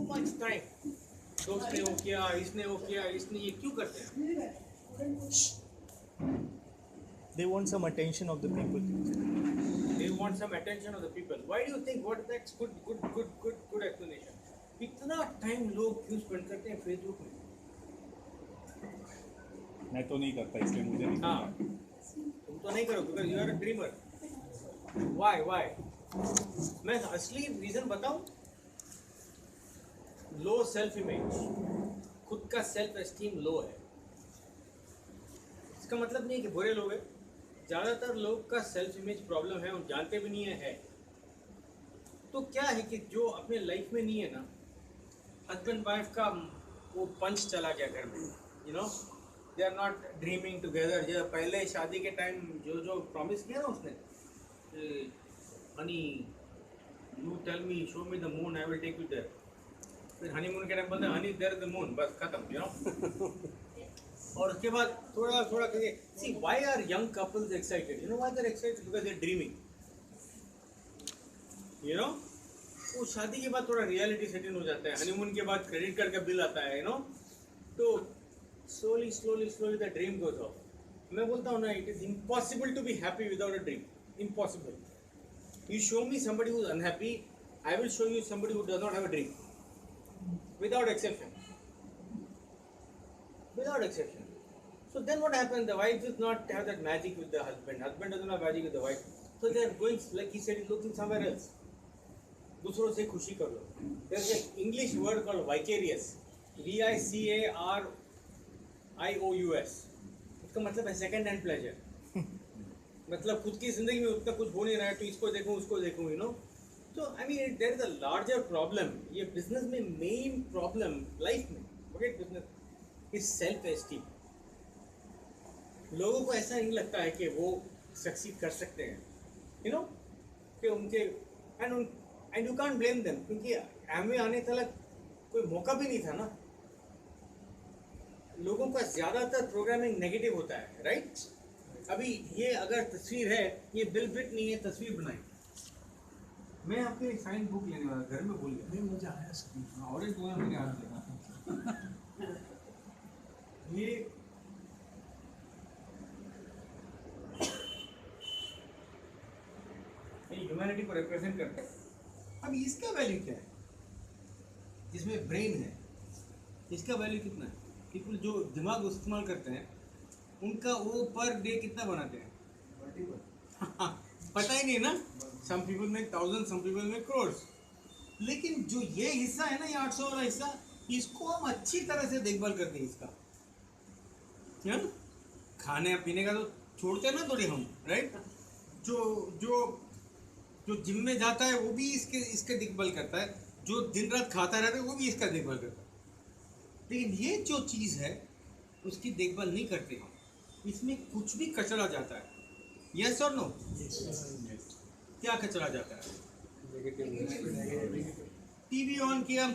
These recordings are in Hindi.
मच टाइम, दोस्त ने वो किया, इसने वो किया, इसने ये क्यों करते हैं? They want some attention of the people. They want some attention of the people. Why do you think? What that's good explanation. इतना टाइम लोग क्यों स्पेंड करते हैं फेसबुक में? मैं तो नहीं करता, इसलिए मुझे नहीं हाँ, पता। तुम तो नहीं करो because you are a dreamer. Why? मैं असली रीजन बताऊं? लो सेल्फ इमेज, खुद का सेल्फ एस्टीम लो है। इसका मतलब नहीं है कि बुरे लोग हैं, ज़्यादातर लोग का सेल्फ इमेज प्रॉब्लम है, उन जानते भी नहीं है। तो क्या है कि जो अपने लाइफ में नहीं है ना, हस्बैंड वाइफ का वो पंच चला गया घर में, you know, they are not dreaming together. जो पहले शादी के टाइम जो प्रॉमिस किया ना उसने, honey you tell me, show me the moon, I will take you there. फिर हनीमून के टाइम बोलते हनी देयर द मून, बस खत्म, यू नो। और उसके बाद थोड़ा करके see why are young couples excited, you know why they are excited, because they are dreaming, you know. वो शादी के बाद थोड़ा रियलिटी सेट इन हो जाता है, हनीमून के बाद क्रेडिट कार्ड का बिल आता है, यू नो, तो slowly the dream goes off. मैं बोलता हूँ ना, it is impossible to be happy without a dream, impossible. You show me somebody who is unhappy, I will show you somebody who does not have a dream, without exception. So then what happens? The wife does not have that magic with the husband. Husband doesn't have magic with the wife. So they are going, like he said, he's looking somewhere else. दूसरों से खुशी कर लो. There's an English word called vicarious. VICARIOUS. इसका मतलब है second hand pleasure. मतलब खुद की जिंदगी में उतना कुछ हो नहीं रहा है, तो इसको देखूं उसको देखूं, you know. So I mean, there is a larger problem. ये business में main problem life में, forget business, is self-esteem. लोगों को ऐसा नहीं लगता है कि वो succeed कर सकते हैं, you know, कि उनके and you can't blame them, क्योंकि Amway आने तक कोई मौका भी नहीं था ना। लोगों का ज़्यादातर प्रोग्रामिंग नेगेटिव होता है, राइट? अभी ये अगर तस्वीर है, ये बिल ब्रिट नहीं है, तस्वीर बनाई। मैं आपके साइन बुक लेने वाला, घर में भूल गया। नहीं, मुझे आया सब। ऑरेंज हुआ मैंने हाथ लगा। ये ह्यूमैनिटी को रिप्रेजेंट करता है। अब इसका वैल्यू क्या है? जिसमें ब्रेन है, इसका वैल्यू कितना है? पीपल जो दिमाग इस्तेमाल करते हैं, उनका वो पर डे कितना बनाते हैं? पता ही नहीं ना। Some people make thousands, some people make crores. लेकिन जो ये हिस्सा है ना, ये 800 वाला हिस्सा, इसको हम अच्छी तरह से देखभाल करते हैं इसका, क्या? खाने पीने का तो छोड़ते हैं ना थोड़ी हम, राइट? जो जिम में जाता है वो भी इसके देखभाल करता है, जो दिन रात खाता रहता है वो भी इसका देखभाल करता है। लेकिन ये जो चीज़ है उसकी देखभाल नहीं करते हम, इसमें कुछ भी कचरा जाता है। यस और नो? क्या कचरा जाता है? टीवी ऑन किया,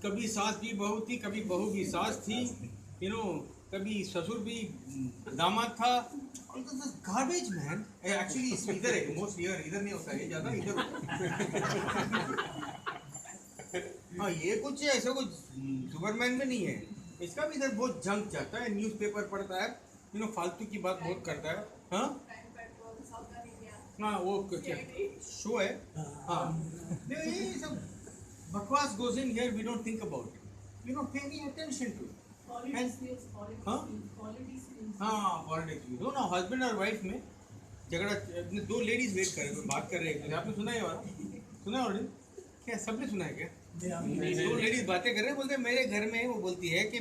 कभी सास भी बहू थी, कभी बहू भी सास थी, यू नो, कभी ससुर भी दामाद था। गार्बेज मैन, एक्चुअली इधर है, मोस्ट इधर नहीं होता है, ज़्यादा इधर होता है। हाँ, ये कुछ ऐसा कुछ सुपरमैन में नहीं है, इसका भी इधर बहुत जंक जाता है, न्यूज़पेपर पढ़ता है, यू नो, फालतू की बात बहुत करता है। हाँ, वो शो है। हाँ, ये सब बकवास goes in here, we don't think about it, we don't pay any attention to it. हाँ, पॉलिटिक्स भी। दोनों हस्बैंड और वाइफ में झगड़ा, दो लेडीज वेट कर रहे हैं, बात कर रहे हैं, आपने सुना है वाला? सुना है? क्या सबने सुना है क्या? दो लेडीज बातें कर रहे हैं, बोलते हैं मेरे घर में, वो बोलती है कि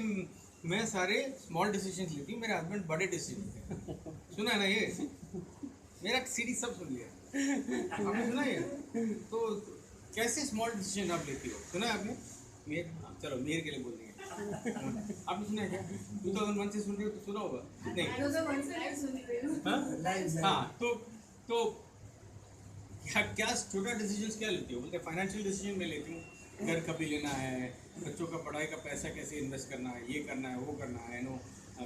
मैं सारे स्मॉल डिसीजन लेती हूँ, मेरे हस्बैंड बड़े डिसीजन लेते हैं। सुना है ना ये? मेरा सीरीज सब सुन लिया, आपने सुना है? तो कैसे स्मॉल डिसीजन आप लेती हो, सुना है आपने? मेर, चलो मेर के लिए बोल देंगे। आपने सुना है क्या? 2001 से सुन रहे हो तो सुना होगा नहीं? हाँ, तो क्या छोटा डिसीजन क्या लेती हो? बोलते फाइनेंशियल डिसीजन में लेती हूँ, घर कभी लेना है, बच्चों का पढ़ाई का पैसा कैसे इन्वेस्ट करना है, ये करना है, वो करना है, नो,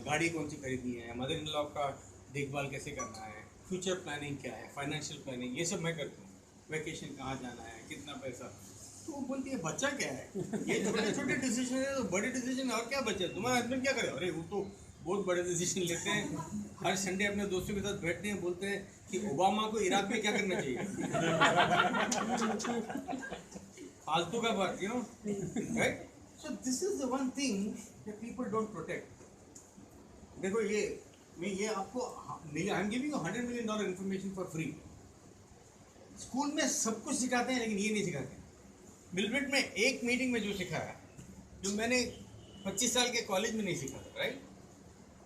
गाड़ी कौन सी खरीदनी है, मदर इन लॉ का देखभाल कैसे करना है, फ्यूचर प्लानिंग क्या है, फाइनेंशियल प्लानिंग, ये सब मैं करता हूँ। वैकेशन कहाँ जाना है, कितना पैसा, तो बोलती है बच्चा क्या है, ये छोटे छोटे डिसीजन है तो बड़े डिसीजन और क्या बच्चा है। तुम्हारा हस्बैंड क्या करे, अरे वो तो बहुत बड़े डिसीजन लेते हैं, हर संडे अपने दोस्तों के साथ बैठते हैं, बोलते हैं कि ओबामा को इराक में क्या करना चाहिए। फालतू का बात, you know, right. So this is the one thing that people don't protect. देखो ये आपको I am giving you $100 million information for free. School में सब कुछ सिखाते हैं लेकिन ये नहीं सिखाते। बिलब्रिट में एक मीटिंग में जो सिखाया, जो मैंने 25 साल के कॉलेज में नहीं सीखा था, राइट।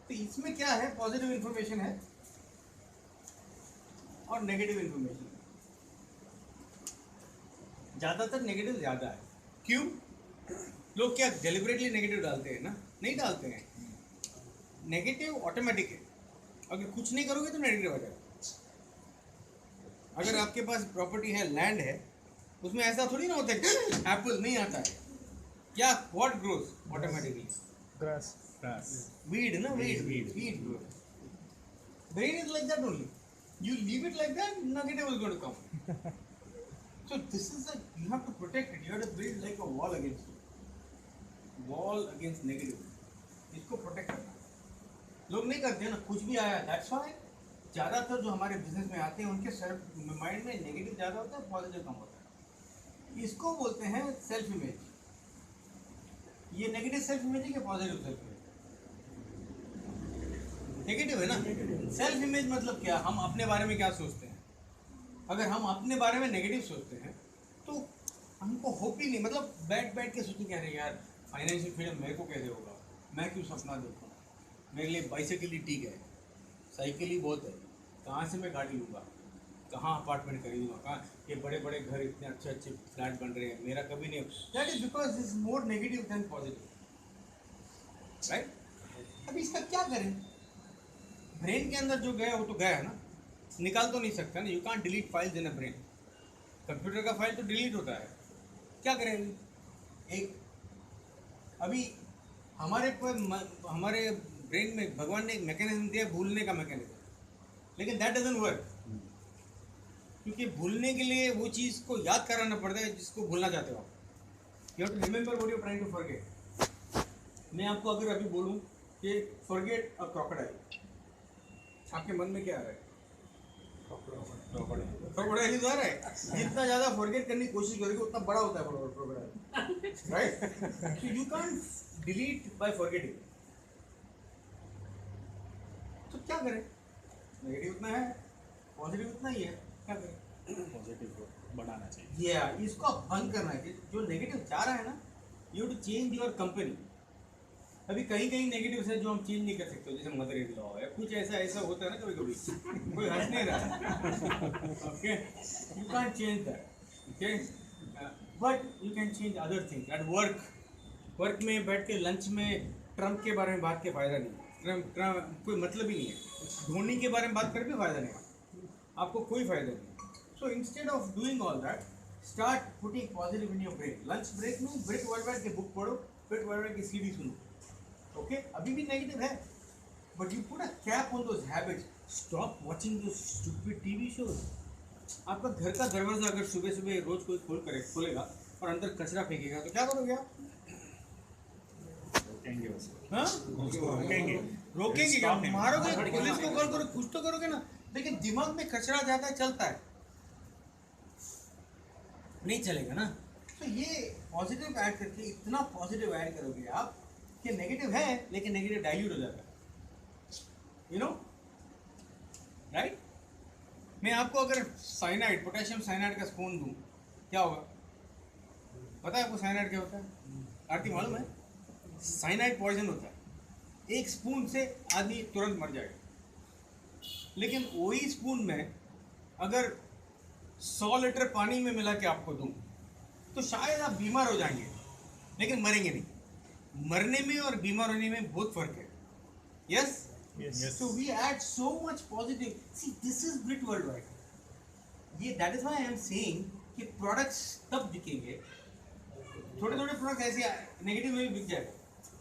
तो इसमें क्या है, पॉजिटिव इन्फॉर्मेशन है और नेगेटिव इन्फॉर्मेशन है। ज़्यादातर नेगेटिव ज़्यादा है। क्यों? लोग क्या डेलिबरेटली नेगेटिव डालते हैं ना? नहीं डालते हैं। नेगेटिव ऑटोमेटिक है, अगर कुछ नहीं करोगे तो नेगेटिव आ जाएगा। अगर आपके पास प्रॉपर्टी है, लैंड है, उसमें ऐसा थोड़ी ना होता है एप्पल नहीं आता है क्या, what grows automatically? Grass. Weed ना, weed grows. Brain is like that only, you leave it like that, negative is going to come. So this is a, you have to protect it, you have to build like a wall against it, wall against negative. इसको प्रोटेक्ट करना लोग नहीं करते हैं ना, कुछ भी आया। दैट्स व्हाई ज़्यादातर जो हमारे बिजनेस में आते हैं उनके सर माइंड में नेगेटिव ज़्यादा होता है, पॉजिटिव कम होता है। इसको बोलते हैं सेल्फ इमेज। ये नेगेटिव सेल्फ इमेज है कि पॉजिटिव सेल्फ इमेज? नेगेटिव है ना। सेल्फ इमेज मतलब क्या, हम अपने बारे में क्या सोचते हैं। अगर हम अपने बारे में नेगेटिव सोचते हैं तो हमको होप ही नहीं, मतलब बैठ के सोचते क्या रहे यार, फाइनेंशियल फ्रीडम मेरे को कैसे होगा, मैं क्यों सपना देखूँ, मेरे लिए बाइसाइकिल ही ठीक है, साइकिल ही बहुत है, कहाँ से मैं गाड़ी लूँगा, कहाँ अपार्टमेंट खरीदूँगा, कहाँ ये बड़े बड़े घर, इतने अच्छे अच्छे फ्लैट बन रहे हैं, मेरा कभी नहीं। That is because this is more negative than positive, right. अभी इसका क्या करें? ब्रेन के अंदर जो गया वो तो गया है ना, निकाल तो नहीं सकता ना। You can't delete files in a brain. Computer का फाइल तो डिलीट होता है, क्या करें? एक अभी हमारे ब्रेन में भगवान ने एक मैकेनिज्म दिया, भूलने का मैकेनिज्म, लेकिन दैट डजंट वर्क। क्योंकि भूलने के लिए वो चीज़ को याद कराना पड़ता है जिसको भूलना चाहते हो आप। You have to remember what you are trying to forget. मैं आपको अगर अभी बोलूं कि फॉरगेट अ क्रोकोडाइल, आपके मन में क्या आ रहा है? क्रोकोडाइल ही तो आ रहा है। जितना ज़्यादा फॉरगेट करने की कोशिश करोगे उतना बड़ा होता है crocodile, right. So you can't delete by forgetting. तो क्या करें? नेगेटिव उतना है, पॉजिटिव उतना ही है, क्या करें? पॉजिटिव बढ़ाना चाहिए। या इसको आप बंद करना है। जो नेगेटिव जा रहा है ना, you to change your company. अभी कहीं नेगेटिव्स है जो हम चेंज नहीं कर सकते, जैसे मदर इन लॉ है, कुछ ऐसा होता है ना कभी कभी, कोई हंस नहीं रहा, okay, you can't change that, okay, but you can change other things. At work में बैठ के लंच में ट्रम्प के बारे में बात के फायदा नहीं, ट्रम्प कोई मतलब ही नहीं है। धोनी के बारे में बात करके फायदा नहीं, आपको कोई फायदा नहीं। So instead of doing all that, start putting positive in your brain. Lunch break में ब्रेक वर्ल्ड के बुक पढ़ो, ब्रेक वर्ल्ड की सीडी सुनो, ओके। अभी भी नेगेटिव है, but you put a cap on those habits. Stop watching those stupid TV shows. आपका घर का दरवाजा अगर सुबह सुबह रोज कोई खोलेगा और अंदर कचरा फेंकेगा तो क्या करोगे आप? रोकेंगे उसको। हाँ? रोकेंगे क्या? Stop him. मारोगे, पुलिस को कॉल करो, कुछ तो करोगे ना। लेकिन दिमाग में कचरा ज्यादा चलता है, नहीं चलेगा ना। तो ये पॉजिटिव ऐड करके, इतना पॉजिटिव ऐड करोगे आप कि नेगेटिव है लेकिन नेगेटिव डाइल्यूट हो जाता है, यू नो, राइट। मैं आपको अगर साइनाइड, पोटेशियम साइनाइड का स्पून दूं, क्या होगा? पता है आपको साइनाइड क्या होता है? आरती मालूम है? साइनाइड पॉइजन होता है, एक स्पून से आदमी तुरंत मर जाएगा। लेकिन वही स्पून में अगर 100 लीटर पानी में मिला के आपको दूं तो शायद आप बीमार हो जाएंगे लेकिन मरेंगे नहीं। मरने में और बीमार होने में बहुत फर्क है। Yes, so we add so much positive. See, this is brit worldwide. ये that is why I am saying कि प्रोडक्ट्स तब बिकेंगे, थोड़े प्रोडक्ट ऐसे नेगेटिव में भी बिक जाएगा।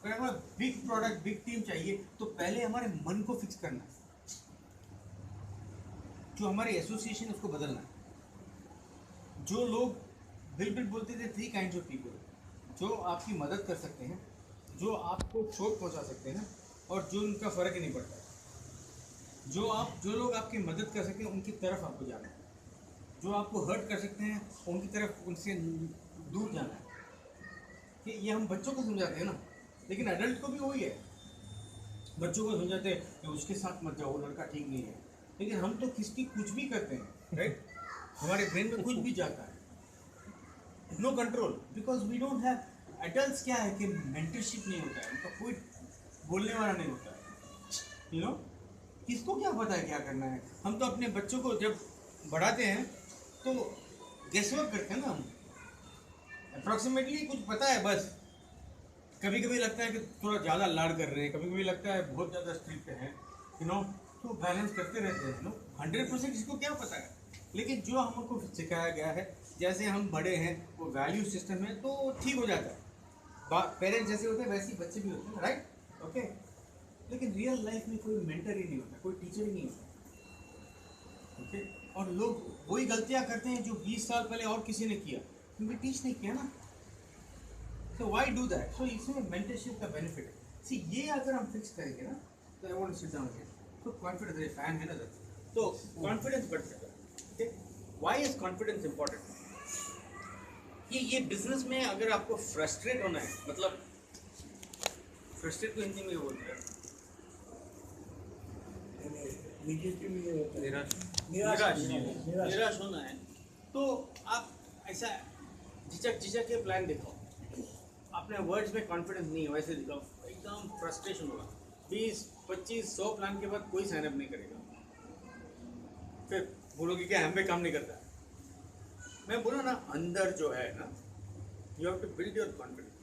अगर हमें बिग प्रोडक्ट, बिग टीम चाहिए तो पहले हमारे मन को फिक्स करना है, जो हमारी एसोसिएशन उसको बदलना है। जो लोग बिल बोलते थे 3 काइंड्स ऑफ पीपल, जो आपकी मदद कर सकते हैं, जो आपको चोट पहुंचा सकते हैं, और जो उनका फ़र्क ही नहीं पड़ता। जो लोग आपकी मदद कर सकते हैं उनकी तरफ आपको जाना है, जो आपको हर्ट कर सकते हैं उनकी तरफ, उनसे दूर जाना है। कि ये हम बच्चों को समझाते हैं ना, लेकिन एडल्ट को भी वही है। बच्चों को समझाते हैं कि उसके साथ मत जाओ, वो लड़का ठीक नहीं है, लेकिन हम तो किसकी कुछ भी करते हैं, राइट? हमारे ब्रेन में कुछ भी जाता है, no control, because we don't have. Adults क्या है कि मेंटरशिप नहीं होता है, उनका कोई बोलने वाला नहीं होता है, यू नो। किसको क्या पता है क्या करना है? हम तो अपने बच्चों को जब बढ़ाते हैं तो गेसवर्क करते हैं ना, हम अप्रॉक्सीमेटली कुछ पता है बस। कभी कभी लगता है कि थोड़ा ज़्यादा लाड़ कर रहे हैं, कभी कभी लगता है बहुत ज़्यादा स्ट्रिक्ट हैं, यू नो। तो बैलेंस करते रहते हैं, नो 100% इसको क्या पता है। लेकिन जो हमको सिखाया गया है, जैसे हम बड़े हैं, वो वैल्यू सिस्टम है, तो ठीक हो जाता है। पेरेंट्स जैसे होते हैं वैसे ही बच्चे भी होते हैं, राइट? ओके। लेकिन रियल लाइफ में कोई मेंटर ही नहीं होता, कोई टीचर ही नहीं होता, ओके। और लोग वही गलतियां करते हैं जो 20 साल पहले और किसी ने किया, क्योंकि टीच नहीं किया ना। So why do that? So इसमें mentorship का benefit है। See ये अगर हम fix करेंगे ना, तो I want to sit down here. So confidence, ये fan है ना सर, तो confidence बढ़ जाता है। Okay? Why is confidence important? ये business में अगर आपको frustrate होना है, मतलब frustrate को हिंदी में क्या बोलते हैं? निराश होना है, तो आप ऐसा झिझक के प्लान दिखाओ। अपने वर्ड्स में कॉन्फिडेंस नहीं है वैसे दिखाओ, एकदम फ्रस्ट्रेशन होगा। 20, 25, 100 प्लान के बाद कोई साइन अप नहीं करेगा। फिर बोलोगे कि हम पे काम नहीं करता। मैं बोला ना, अंदर जो है ना, you have to build your confidence.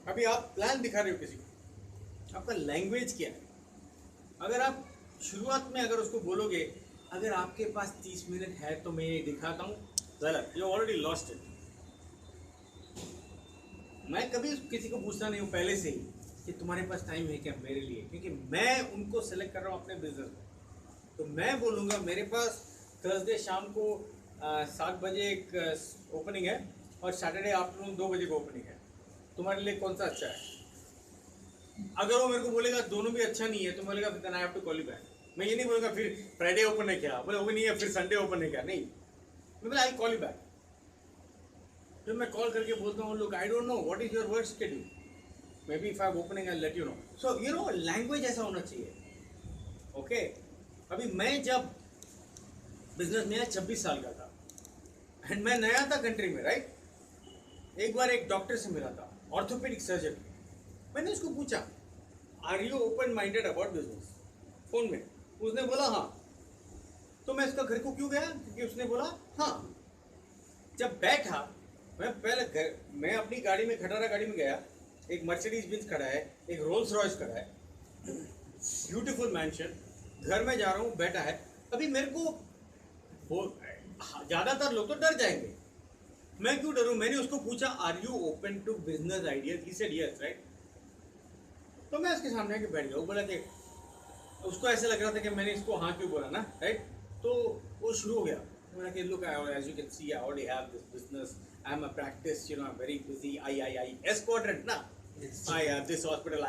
अभी आप प्लान दिखा रहे हो किसी को, आपका लैंग्वेज क्या है? अगर आप शुरुआत में अगर उसको बोलोगे, अगर आपके पास 30 मिनट है तो मैं ये दिखाता हूँ, गलत, यू ऑलरेडी लॉस्ट इट। मैं कभी किसी को पूछता नहीं हूँ पहले से ही कि तुम्हारे पास टाइम है क्या मेरे लिए, क्योंकि मैं उनको सेलेक्ट कर रहा हूँ अपने बिजनेस में। तो मैं बोलूँगा मेरे पास थर्सडे शाम को 7 बजे एक ओपनिंग है, और सैटरडे आफ्टरनून 2 बजे को ओपनिंग है, तुम्हारे लिए कौन सा अच्छा है? अगर वो मेरे को बोलेगा दोनों भी अच्छा नहीं है, तो बोलेगा फिर I have to call you back. मैं ये नहीं बोलूँगा फिर फ्राइडे ओपन है क्या, बोले वो नहीं है, फिर संडे ओपन है क्या, नहीं, मैं बोला आई कॉल यू बैक। फिर मैं कॉल करके बोलता हूँ, look I don't know what is your work schedule, may be if I opening I let you know. So you know language ऐसा होना चाहिए, ओके। अभी मैं जब बिजनेस में 26 साल का था, एंड मैं नया था कंट्री में, राइट? एक बार एक डॉक्टर से मिला था, ऑर्थोपेडिक सर्जन। मैंने उसको पूछा, are you open minded about business, phone में। उसने बोला हाँ। तो मैं उसका घर को क्यों गया, क्योंकि उसने बोला हाँ। जब बैठा, मैं अपनी गाड़ी में, खटारा गाड़ी में गया, एक मर्सिडीज बेंज खड़ा है, एक रोल्स रॉयस खड़ा है, ब्यूटीफुल मैंशन, घर में जा रहा हूँ, बैठा है। अभी मेरे को ज़्यादातर लोग तो डर जाएंगे, मैं क्यों डरूं? मैंने उसको पूछा, are you open to business ideas? He said yes, right? तो मैं उसके सामने आके बैठ गया। वो बोला कि उसको ऐसा लग रहा था कि मैंने इसको हाँ क्यों बोला ना, राइट? तो वो शुरू हो गया। मैंने कहा, look, as you can see, I already have this business. I'm a practice, you know, I'm very busy. S quadrant, na? I have this hospital.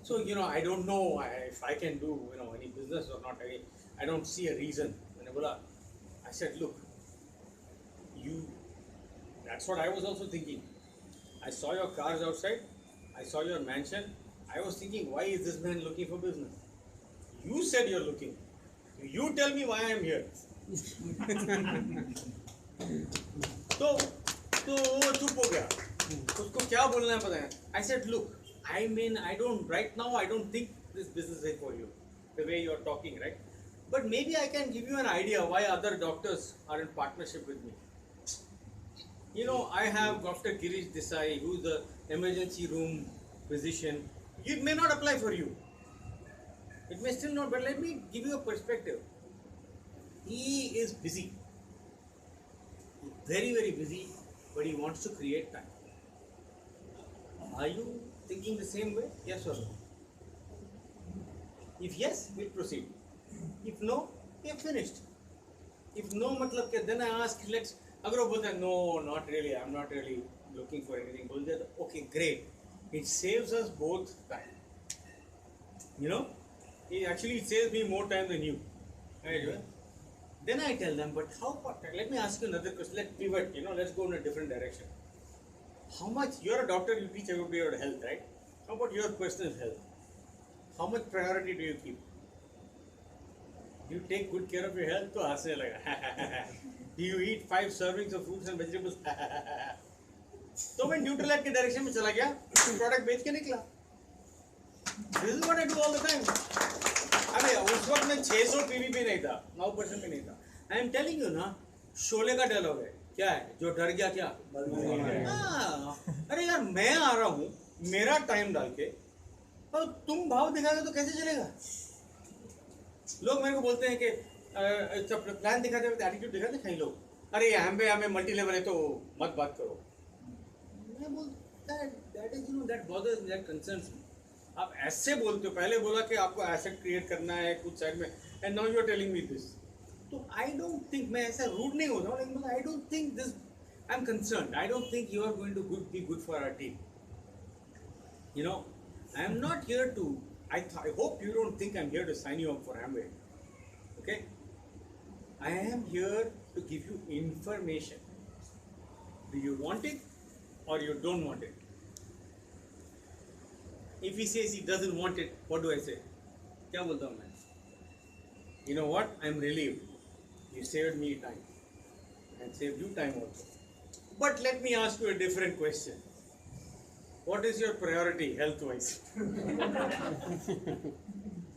So, you know, I don't know if I can do, you know, any business or not. I don't see a reason. I said, look, that's what I was also thinking. I saw your cars outside. I saw your mansion. I was thinking, why is this man looking for business? You said you're looking. You tell me why I'm here. तो वो चुप हो गया। उसको क्या बोलना है पता है? I said, look, right now I don't think this business is for you, the way you're talking, right? But maybe I can give you an idea why other doctors are in partnership with me. You know, I have Dr. Girish Desai, who's the emergency room physician. It may not apply for you. It may still not, but let me give you a perspective. He is busy. Very, very busy, but he wants to create time. Are you thinking the same way? Yes or no? If yes, we'll proceed. If no, we have finished. If no मतलब क्या, then I ask, let's, अगर वो बोलते हैं no, not really, I'm not really looking for anything, बोल दिया तो okay, great. It saves us both time. You know, it saves me more time than you. Right? Then I tell them, but how about, let me ask you another question, let's pivot, you know, let's go in a different direction. How much, you're a doctor, you teach everybody about health, right? How about your personal health? How much priority do you keep? Do you take good care of your health? तो हंसने लगा. Do you eat 5 servings of fruits and vegetables? तो मैं न्यूट्रलाइट के डायरेक्शन में चला गया, प्रोडक्ट बेच के निकला. This is what I do all the time. अरे उस वक्त मैं 600 पीवी पे नहीं था, 9% पे नहीं था. I am telling you ना, शोले का डायलॉग है, क्या है? जो डर गया क्या? हाँ, अरे यार मैं आ रहा हूँ, मेरा टाइम डाल के, और तुम भाव दिखाओगे तो कैसे चलेगा? लोग मेरे को बोलते हैं कि जब प्लान दिखाते हैं, एटीट्यूड दिखाते हैं कई लोग, अरे हमें मल्टी लेवल है तो मत बात करो. मैं बोलता that is you know that bothers me, that concerns me. आप ऐसे बोलते हो, पहले बोला कि आपको एसेट क्रिएट करना है कुछ साइड में, and now you are telling me this. तो आई डोंट थिंक, मैं ऐसा रूड नहीं होता हूँ, लेकिन I don't think this, I am concerned, I don't think you are going to be good for our team. You know, I am not here to, I hope you don't think I'm here to sign you up for Amway. Okay? I am here to give you information. Do you want it or you don't want it? If he says he doesn't want it, what do I say? क्या बोलता हूँ मैं? You know what? I'm relieved. You saved me time. And saved you time also. But let me ask you a different question. What is your priority health wise?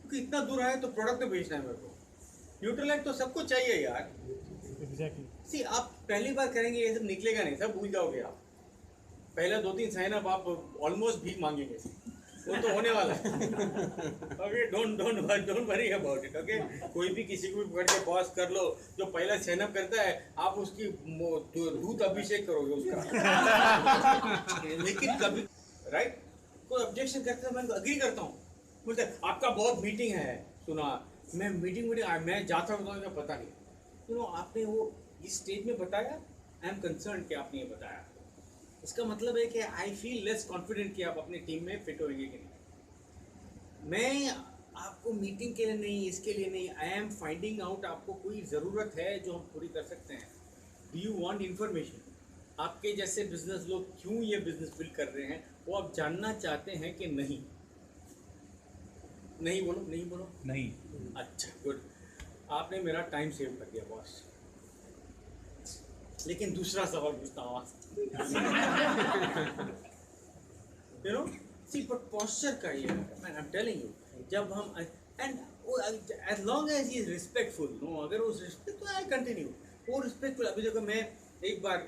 क्योंकि इतना दूर आए तो प्रोडक्ट तो बेचना है मेरे को. न्यूट्रलाइट तो सबको चाहिए यार. Exactly. सी आप पहली बार करेंगे ये सब निकलेगा नहीं, सब भूल जाओगे आप. पहले 2-3 साइन अप आप ऑलमोस्ट भीख मांगेंगे, वो तो होने वाला है. Okay, don't worry about it. Okay, कोई भी किसी को भी पकड़ के बॉस कर लो, जो पहला साइन अप करता है आप उसकी दूध अभिषेक करोगे उसका. लेकिन कभी राइट, कोई ऑब्जेक्शन करते हैं, मैं अग्री करता हूँ. बोलते हैं आपका बहुत मीटिंग है, सुना मैं मीटिंग मैं जाता हूँ तो पता नहीं. सुनो, आपने वो इस स्टेज में बताया, आई एम कंसर्न कि आपने ये बताया. इसका मतलब है कि आई फील लेस कॉन्फिडेंट कि आप अपनी टीम में फिट होंगे कि नहीं. मैं आपको मीटिंग के लिए नहीं, इसके लिए नहीं, आई एम फाइंडिंग आउट आपको कोई ज़रूरत है जो हम पूरी कर सकते हैं. Do you want information? आपके जैसे बिजनेस लोग क्यों ये बिजनेस बिल्ड कर रहे हैं, वो आप जानना चाहते हैं कि नहीं? नहीं बोलो, नहीं बोलो. नहीं. अच्छा, गुड. आपने मेरा टाइम सेव कर दिया बॉस. लेकिन दूसरा सवाल पूछता हूँ you know, see but posture का ये आई एम टेलिंग यू, जब हम and as long as he is respectful, no, अगर वो रिस्पेक्ट तो आई कंटिन्यू वो रिस्पेक्टफुल. अभी देखो, मैं एक बार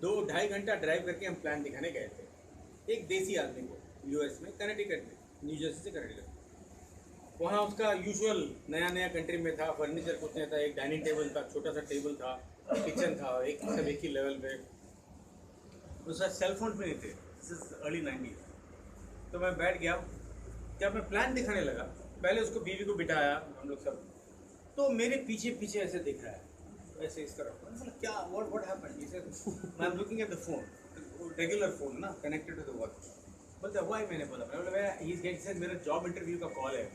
2-2.5 घंटा ड्राइव करके हम प्लान दिखाने गए थे एक देसी आदमी को, यूएस में, कनेक्टिकट में, न्यू जर्सी से कनेक्टिकट. वहाँ उसका यूजुअल नया कंट्री में था, फर्नीचर कुछ नहीं था, एक डाइनिंग टेबल था, छोटा सा टेबल था, किचन था, सब एक ही लेवल पे. उसका सेल फोन भी नहीं थे, अर्ली 90s. तो मैं बैठ गया, जब मैं प्लान दिखाने लगा, पहले उसको बीवी को बिठाया, हम लोग सब, तो मेरे पीछे पीछे ऐसे दिख रहा है, ऐसे इस तरह. क्या what happened? He said I am looking at the phone, regular phone ना, कनेक्टेड टू द वॉच. बोलता व्हाई? मैंने बोला ही इज गेटिंग, मेरा जॉब इंटरव्यू का कॉल है.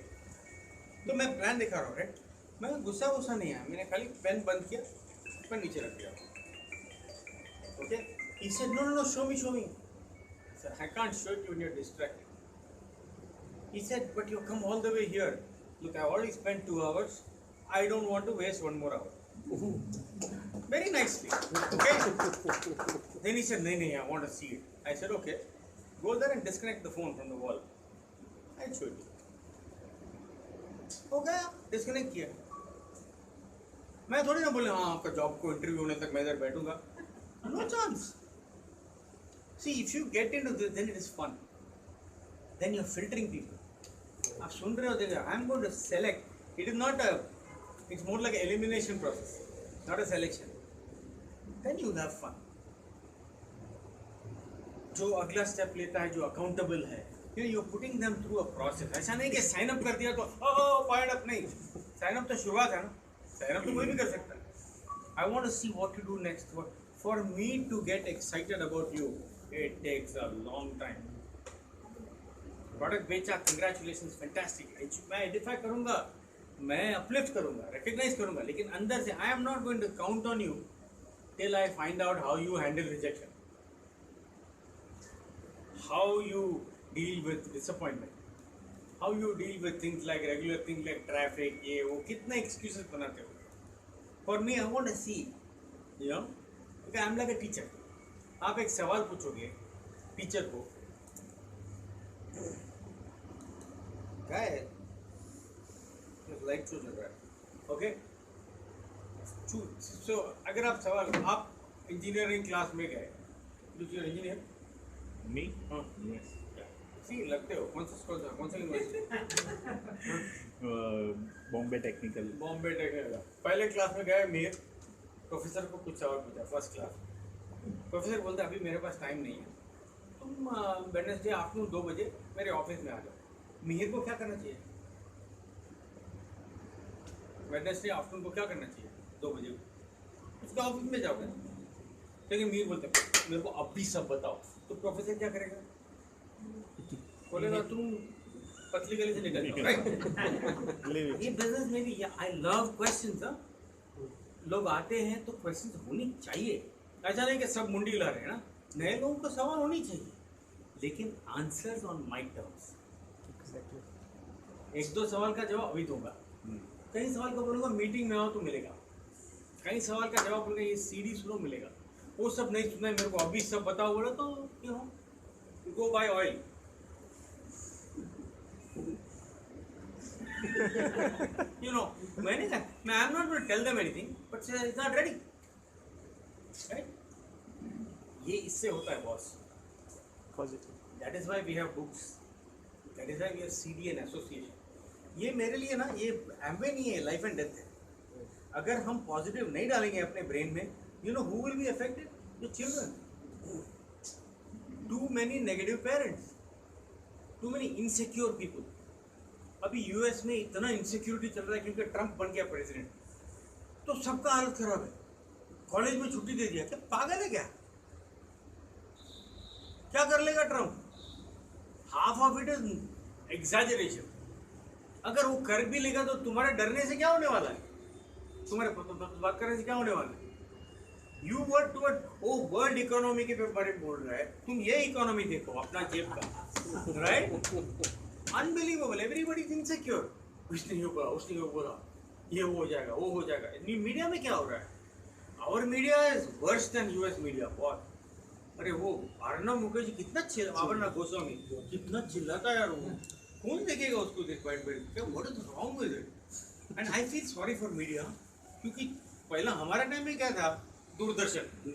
तो मैं प्लान दिखा रहा हूँ, राइट. मैं गुस्सा नहीं आया, मैंने खाली पेन बंद किया, पेन नीचे रख दिया. Okay, he said no, show me. I said I can't show it when you're distracted. He said but you come all the way here, look, I already spent 2 hours, I don't want to waste 1 more hour. Very nicely. Okay. Then he said no, I want to see it. I said okay, go there and disconnect the phone from the wall. I showed you. हो गया, डिस्कनेक्ट किया. मैं थोड़ी ना बोले हाँ आपका जॉब को इंटरव्यू होने तक मैं इधर बैठूंगा. No chance. See if you get into this then it is fun, then you are filtering people. आप सुन रहे हो, देखो, I am going to select. It is not a, it's more like elimination process, not a selection. Then you will have fun. जो अगला स्टेप लेता है, जो अकाउंटेबल है, you're putting them through a process. ऐसा नहीं कि साइन अप कर दिया तो फायर अप. नहीं, साइन अप तो शुरुआत है ना. साइन अप तो कोई भी कर सकता है. I want to see what you do next. For me to get excited about you, it takes a long time. Product बेचा, कंग्रेचुलेशंस, फैंटास्टिक. मैं एडिफाई करूंगा, मैं अपलिफ्ट करूंगा, रिकग्नाइज करूंगा, लेकिन अंदर से I am not going to count on you till I find out how you handle rejection, how you deal with disappointment, how you deal with things like regular things like traffic, ये वो, कितने एक्सक्यूजेस बनाते हो. For me I want to see, you know, I am like a teacher. आप एक सवाल पूछोगे टीचर को, क्या है, लाइट चूज रहा है, ओके. सो अगर आप सवाल, आप इंजीनियरिंग क्लास में गए, इंजीनियर Me? हाँ Yes. सी लगते हो, कौन सा स्कूल था, कौन सा university? Bombay Technical. Bombay technical. पहले क्लास में गए मीर, प्रोफेसर को कुछ सवाल पूछा, फर्स्ट क्लास. प्रोफेसर बोलता अभी मेरे पास टाइम नहीं है, तुम वेडनेसडे आफ्टरनून 2 बजे मेरे ऑफिस में आ जाओ. मिहिर को क्या करना चाहिए? वेडनेसडे आफ्टरनून को क्या करना चाहिए? 2 बजे उसके ऑफिस में जाओगे. लेकिन मिहिर बोलते मेरे को अभी सब बताओ. तो प्रोफेसर क्या करेगा? बोलेगा तुम पतली गली से निकल जाओ, राइट? Leave it. ये बिजनेस में भी, आई लव क्वेश्चंस. लोग आते हैं तो क्वेश्चंस होनी चाहिए. ऐसा नहीं कि सब मुंडी ला रहे हैं ना, नए लोगों को सवाल होनी चाहिए, लेकिन answers on my terms. Exactly. 1-2 सवाल का जवाब अभी दूंगा, कई सवाल का बोलूंगा मीटिंग में आओ तो मिलेगा, कई सवाल का जवाब बोलूंगा ये सीडी सुनो मिलेगा. वो सब नहीं सुनना है मेरे को, अभी सब बताओ बोला तो you know go by oil. You know, मैंने कहा मैं I am not going to tell them anything but it's not ready, right? ये इससे होता है boss. Positive. That is why we have books, that is why we have CDN association. ये मेरे लिए ना, ये एमवे नहीं है, लाइफ एंड डेथ है. अगर हम पॉजिटिव नहीं डालेंगे अपने ब्रेन में, you know who will be affected? Your children. Too many negative parents, too many insecure people. अभी यूएस में इतना इनसिक्योरिटी चल रहा है क्योंकि ट्रम्प बन गया प्रेसिडेंट, तो सबका हालत खराब है. कॉलेज में छुट्टी दे दिया, क्या पागल है क्या? क्या कर लेगा Trump? Half of it is exaggeration. अगर वो कर भी लेगा तो तुम्हारे डरने से क्या होने वाला है? तुम्हारे बात करने से क्या होने वाला है? You word to world economy के बारे में बोल रहा है, तुम ये इकोनॉमी देखो अपना जेब का, right? Unbelievable. Everybody is insecure. उसने ये बोला, उसने ये बोला, ये हो जाएगा, वो हो जाएगा. मीडिया में क्या हो रहा है? Our media is worse than US media. बहुत. अरे वो अर्णव मुखर्जी कितना चिल्ला, गोस्वामी कितना चिल्लाता है यार वो. कौन देखेगा उसको? देख बैठ बैठ, what is wrong with it? And I feel sorry for media, क्योंकि पहला हमारा टाइम में क्या था, दूरदर्शन.